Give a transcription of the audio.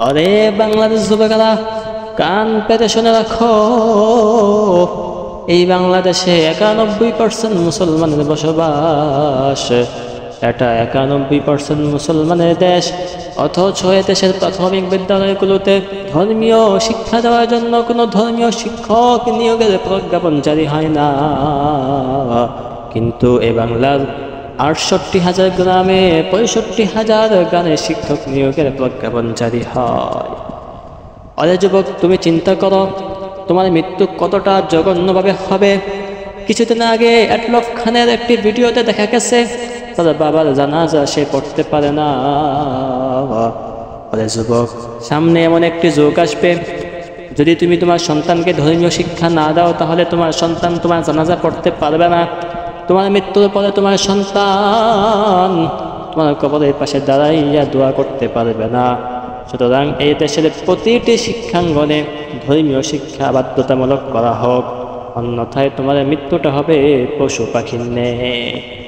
अरे বাংলাদেশ যুবকেরা কান পেতে শুনে রাখো, এই বাংলাদেশে 91% মুসলমানের বসবাস। এটা 91% মুসলমানের দেশ, অথচ এ দেশের প্রাথমিক বিদ্যালয়গুলোতে ধর্মীয় শিক্ষা দেওয়ার জন্য কোনো ধর্মীয় শিক্ষক নিয়োগের প্রজ্ঞাপন জারি হয় না। কিন্তু এ বাংলার ৬৮,০০০ গ্রামে ৬৫,০০০ গানের শিক্ষক নিয়োগের প্রজ্ঞাপন জারি হয়। অরে যুবক, তুমি চিন্তা করো তোমার মৃত্যু কতটা জঘন্যভাবে হবে। কিছুদিন আগে এটলফ খানের একটি ভিডিওতে দেখা গেছে তার বাবার জানাজা সে পড়তে পারে না। অরে যুবক, সামনে এমন একটি যুগ আসবে, যদি তুমি তোমার সন্তানকে ধর্মীয় শিক্ষা না দাও তাহলে তোমার সন্তান তোমার জানাজা পড়তে পারবে না। তোমার মৃত্যুর পরে তোমার সন্তান তোমার কবরের পাশে দাঁড়াইয়া দোয়া করতে পারবে না। সুতরাং এই দেশের প্রতিটি শিক্ষাঙ্গনে ধর্মীয় শিক্ষা বাধ্যতামূলক করা হোক, অন্যথায় তোমার মৃত্যুটা হবে পশু পাখির ন্যায়।